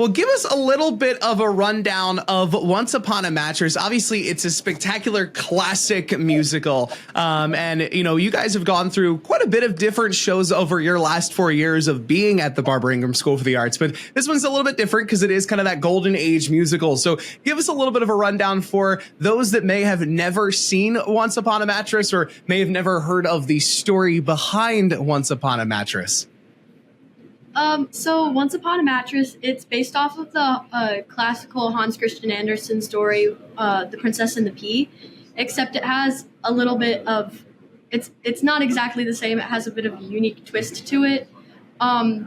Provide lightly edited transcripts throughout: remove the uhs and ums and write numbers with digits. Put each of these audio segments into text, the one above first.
Well, give us a little bit of a rundown of Once Upon a Mattress. Obviously, it's a spectacular classic musical. And, you know, you guys have gone through quite a bit of different shows over your last 4 years of being at the Barbara Ingram School for the Arts. But this one's a little bit different because it is kind of that golden age musical. So give us a little bit of a rundown for those that may have never seen Once Upon a Mattress or may have never heard of the story behind Once Upon a Mattress. So Once Upon a Mattress, it's based off of the classical Hans Christian Andersen story, The Princess and the Pea, except it has a little bit of, it's not exactly the same. It has a bit of a unique twist to it.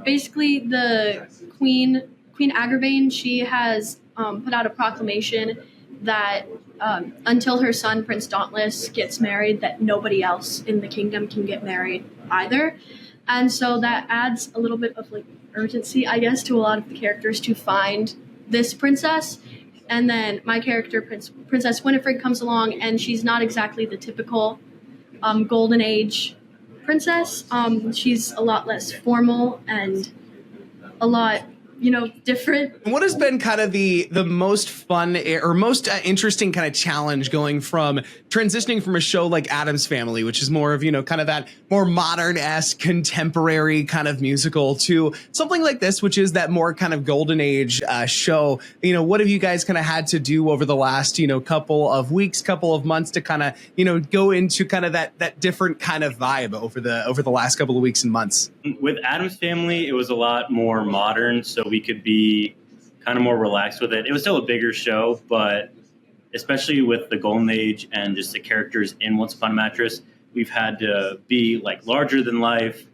Basically, the Queen Agravain, she has put out a proclamation that until her son, Prince Dauntless, gets married, that nobody else in the kingdom can get married either. And so that adds a little bit of like urgency, I guess, to a lot of the characters to find this princess. And then my character, Princess Winifred, comes along, and she's not exactly the typical golden age princess. She's a lot less formal and a lot, you know, different. What has been kind of the most fun or most interesting kind of challenge going from transitioning from a show like Addams Family, which is more of, you know, kind of that more modern-esque contemporary kind of musical, to something like this, which is that more kind of golden age show? You know, what have you guys kind of had to do over the last, you know, couple of weeks, couple of months to kind of, you know, go into kind of that different kind of vibe over the last couple of weeks and months? With Addams Family, it was a lot more modern, so we could be kind of more relaxed with it. It was still a bigger show, but especially with the Golden Age and just the characters in Once Upon a Mattress, we've had to be like larger than life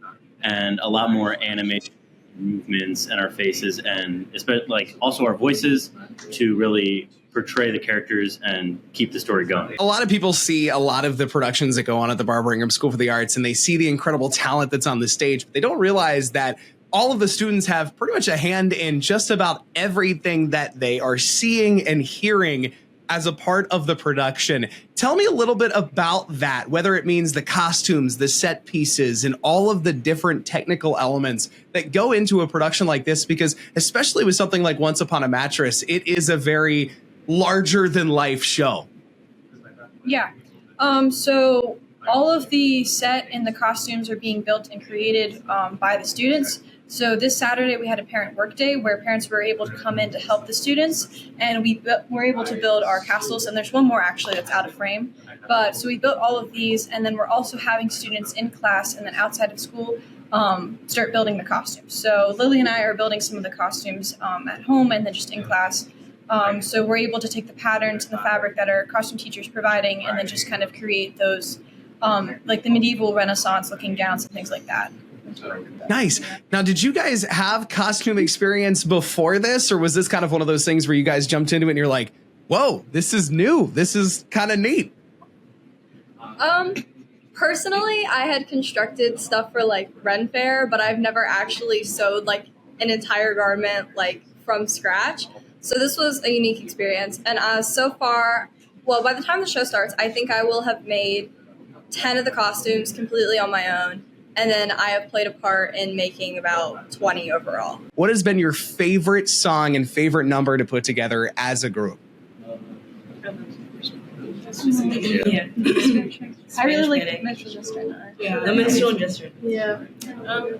and a lot more animated movements in our faces, and especially like also our voices to really portray the characters and keep the story going. A lot of people see a lot of the productions that go on at the Barbara Ingram School for the Arts, and they see the incredible talent that's on the stage, but they don't realize that all of the students have pretty much a hand in just about everything that they are seeing and hearing as a part of the production. Tell me a little bit about that, whether it means the costumes, the set pieces, and all of the different technical elements that go into a production like this, because especially with something like Once Upon a Mattress, it is a very larger than life show. Yeah. So all of the set and the costumes are being built and created by the students. So this Saturday we had a parent work day where parents were able to come in to help the students, and we were able to build our castles. And there's one more actually that's out of frame. But so we built all of these, and then we're also having students in class and then outside of school start building the costumes. So Lily and I are building some of the costumes at home and then just in class. So we're able to take the patterns and the fabric that our costume teacher's providing and then just kind of create those like the medieval Renaissance looking gowns and things like that. Nice. Now, did you guys have costume experience before this, or was this kind of one of those things where you guys jumped into it and you're like, whoa, this is new. This is kind of neat. Personally, I had constructed stuff for like Ren Fair, but I've never actually sewed like an entire garment like from scratch. So this was a unique experience. And so far, well, by the time the show starts, I think I will have made 10 of the costumes completely on my own. And then I have played a part in making about 20 overall. What has been your favorite song and favorite number to put together as a group? I really like Minstrel Jester. Yeah, the Minstrel Jester. Yeah. So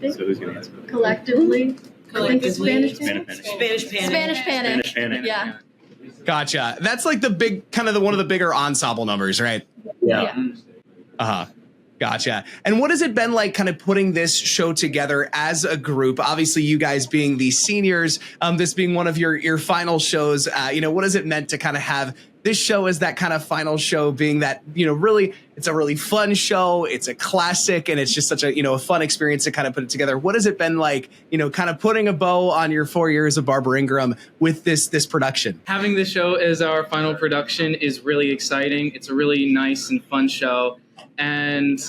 who's going to answer? Collectively. I think it's Spanish Panic. Panic. Spanish Panic. Yeah. Gotcha. That's like the big kind of one of the bigger ensemble numbers, right? Yeah. Uh-huh. Gotcha. And what has it been like kind of putting this show together as a group? Obviously, you guys being the seniors, this being one of your final shows, you know, what has it meant to kind of have this show as that kind of final show, being that, you know, really, it's a really fun show. It's a classic, and it's just such a, you know, a fun experience to kind of put it together. What has it been like, you know, kind of putting a bow on your 4 years of Barbara Ingram with this production? Having this show as our final production is really exciting. It's a really nice and fun show. And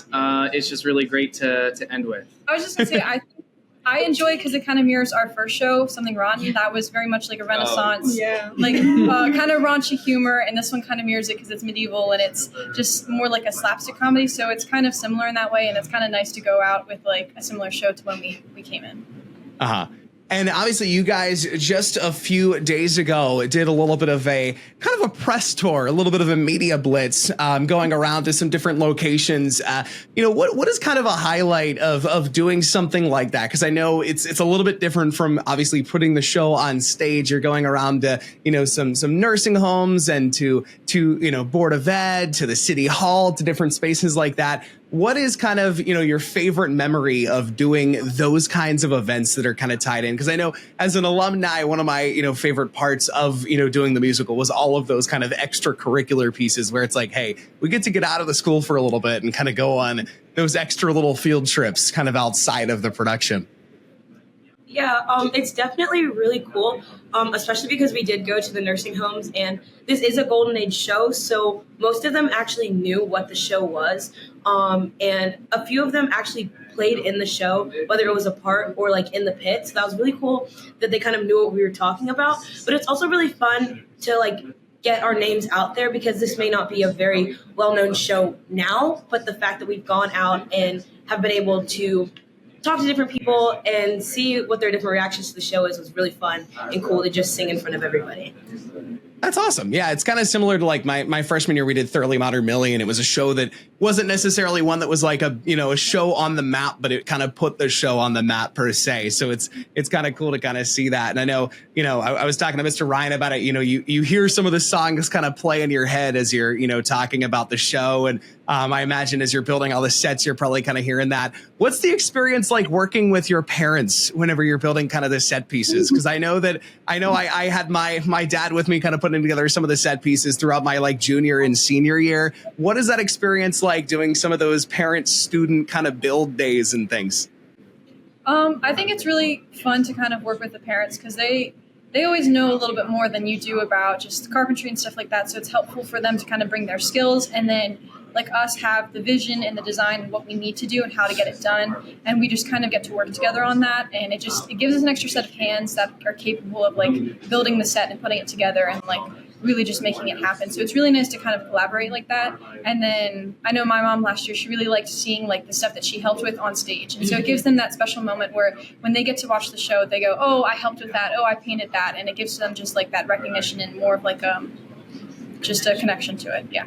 it's just really great to end with. I was just going to say, I enjoy because it kind of mirrors our first show, Something Rotten. That was very much like a Renaissance, like kind of raunchy humor. And this one kind of mirrors it because it's medieval and it's just more like a slapstick comedy. So it's kind of similar in that way. And it's kind of nice to go out with like a similar show to when we came in. Uh-huh. And obviously you guys just a few days ago did a little bit of a kind of a press tour, a little bit of a media blitz, going around to some different locations. What is kind of a highlight of doing something like that? Because I know it's a little bit different from obviously putting the show on stage. You're going around to, some nursing homes and to Board of Ed, to the city hall, to different spaces like that. What is kind of, your favorite memory of doing those kinds of events that are kind of tied in? Because I know as an alumni, one of my, favorite parts of, doing the musical was all of those kind of extracurricular pieces where it's like, hey, we get to get out of the school for a little bit and kind of go on those extra little field trips kind of outside of the production. Yeah, it's definitely really cool, especially because we did go to the nursing homes, and this is a Golden Age show, so most of them actually knew what the show was, and a few of them actually played in the show, whether it was a part or like in the pit, so that was really cool that they kind of knew what we were talking about. But it's also really fun to like get our names out there, because this may not be a very well-known show now, but the fact that we've gone out and have been able to talk to different people and see what their different reactions to the show is was really fun and cool to just sing in front of everybody. That's awesome. Yeah, it's kind of similar to like my freshman year. We did Thoroughly Modern Millie, and it was a show that wasn't necessarily one that was like a show on the map, but it kind of put the show on the map per se. So it's kind of cool to kind of see that. And I know, I was talking to Mr. Ryan about it. You hear some of the songs kind of play in your head as you're, talking about the show. And I imagine as you're building all the sets, you're probably kind of hearing that. What's the experience like working with your parents whenever you're building kind of the set pieces? Because I know I had my dad with me kind of putting together some of the set pieces throughout my like junior and senior year. What is that experience like doing some of those parent student kind of build days and things? I think it's really fun to kind of work with the parents, because they always know a little bit more than you do about just carpentry and stuff like that. So it's helpful for them to kind of bring their skills, and then like us have the vision and the design and what we need to do and how to get it done. And we just kind of get to work together on that. And it gives us an extra set of hands that are capable of like building the set and putting it together and like really just making it happen. So it's really nice to kind of collaborate like that. And then I know my mom last year, she really liked seeing like the stuff that she helped with on stage. And so it gives them that special moment where when they get to watch the show, they go, oh, I helped with that. Oh, I painted that. And it gives them just like that recognition and more of like just a connection to it. Yeah.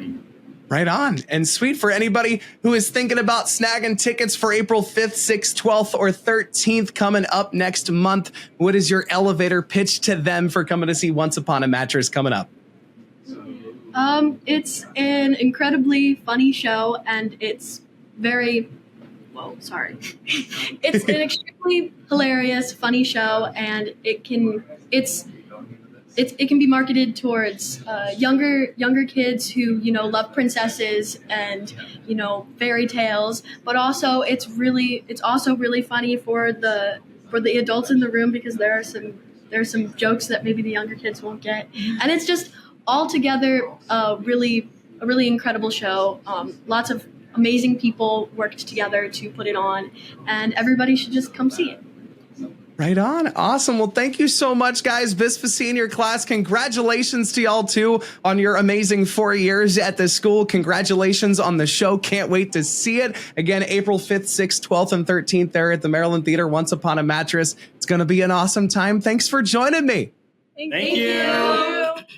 Right on. And sweet, for anybody who is thinking about snagging tickets for April 5th, 6th, 12th, or 13th coming up next month, what is your elevator pitch to them for coming to see Once Upon a Mattress coming up? It's an incredibly funny show, and it's very, it's an extremely hilarious, funny show, and it can be marketed towards younger kids who love princesses and fairy tales, but also it's also really funny for the adults in the room, because there are some jokes that maybe the younger kids won't get, and it's just altogether a really incredible show. Lots of amazing people worked together to put it on, and everybody should just come see it. Right on. Awesome. Well, thank you so much, guys. BISFA senior class, congratulations to y'all too on your amazing 4 years at the school. Congratulations on the show. Can't wait to see it. Again, April 5th, 6th, 12th, and 13th there at the Maryland Theater, Once Upon a Mattress. It's going to be an awesome time. Thanks for joining me. Thank you.